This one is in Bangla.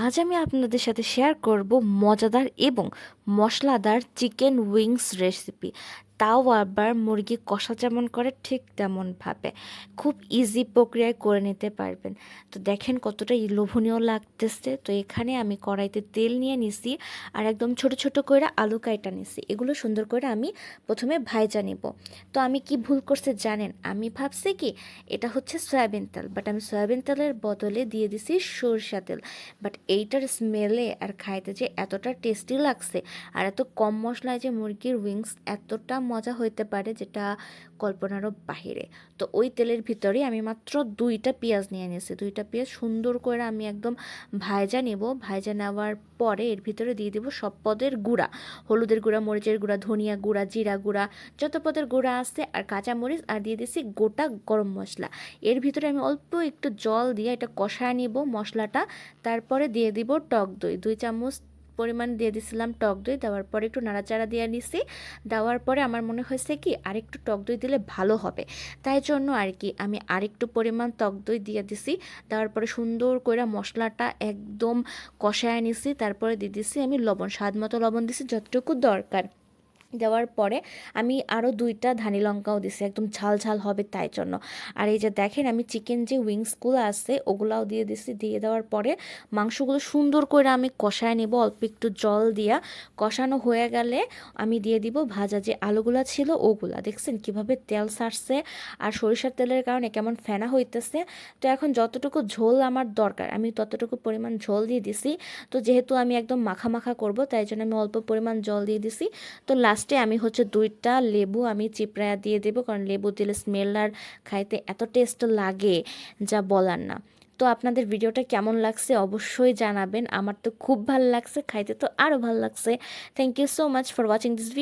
আজ আমি আপনাদের সাথে শেয়ার করব মজাদার এবং মশলাদার চিকেন উইংস রেসিপি। তাও আবার মুরগি কষা যেমন করে ঠিক তেমনভাবে খুব ইজি প্রক্রিয়ায় করে নিতে পারবেন। তো দেখেন কতটা লোভনীয় লাগতেছে। তো এখানে আমি কড়াইতে তেল নিয়ে নিছি আর একদম ছোট ছোট করে আলু কাইটা নিছি। এগুলো সুন্দর করে আমি প্রথমে ভাইজা নিব। তো আমি কি ভুল করছি জানেন, আমি ভাবছি কি এটা হচ্ছে সয়াবিন তেল, বাট আমি সয়াবিন তেলের বদলে দিয়ে দিছি সরষা তেল। বাট এইটার স্মেলে আর খাইতে যে এতটা টেস্টি লাগছে, আর এত কম মশলায় যে মুরগির উইংস এতটা মজা হইতে পারে যেটা কল্পনারও বাহিরে। তো ওই তেলের ভিতরে আমি মাত্র 2টা পেঁয়াজ নিয়ে নিয়েছি। 2টা পেঁয়াজ সুন্দর করে আমি একদম ভাজা নেব। ভাজা নেওয়ার পরে এর ভিতরে দিয়ে দেবো সব পদের গুঁড়া, হলুদের গুঁড়া, মরিচের গুঁড়া, ধনিয়া গুঁড়া, জিরা গুঁড়া, যত পদের গুঁড়া আছে, আর কাঁচামরিচ, আর দিয়ে দিছি গোটা গরম মশলা। এর ভিতরে আমি অল্প একটু জল দিয়ে এটা কষায় নিব মশলাটা। তারপরে দিয়ে দিব টক দই, 2 চামচ পরিমাণ দিয়ে দিছিলাম টক দই। দেওয়ার পরে একটু নাড়াচাড়া দিয়ে নিছি। দেওয়ার পরে আমার মনে হয়েছে কি আরেকটু টক দই দিলে ভালো হবে, তাই জন্য আর কি আমি আরেকটু পরিমাণ টক দই দিয়ে দিছি। দেওয়ার পরে সুন্দর করে মশলাটা একদম কষায় নিছি। তারপরে দিয়ে দিছি আমি লবণ, স্বাদ মতো লবণ দিছি যতটুকু দরকার। দেওয়ার পরে আমি আরও 2টা ধানি লঙ্কাও দিছি, একদম ঝাল ঝাল হবে তাই জন্য। আর এই যে দেখেন আমি চিকেন যে উইংসগুলো আছে ওগুলাও দিয়ে দিছি। দিয়ে দেওয়ার পরে মাংসগুলো সুন্দর করে আমি কষায় নেব অল্প একটু জল দিয়া। কষানো হয়ে গেলে আমি দিয়ে দিব ভাজা যে আলুগুলা ছিল ওগুলা। দেখছেন কিভাবে তেল ছাড়ছে, আর সরিষার তেলের কারণে কেমন ফেনা হইতেছে। তো এখন যতটুকু ঝোল আমার দরকার আমি ততটুকু পরিমাণ ঝোল দিয়ে দিছি। তো যেহেতু আমি একদম মাখা মাখা করব তাই জন্য আমি অল্প পরিমাণ জল দিয়ে দিছি। তো লাস্টে আমি হচ্ছে 2টা লেবু আমি চিপড়ায়া দিয়ে দেবো, কারণ লেবু দিলে স্মেল আর খাইতে এত টেস্ট লাগে যা বলার না। তো আপনাদের ভিডিওটা কেমন লাগছে অবশ্যই জানাবেন। আমার তো খুব ভালো লাগছে, খাইতে তো আরও ভালো লাগছে। Thank you so much for watching this video.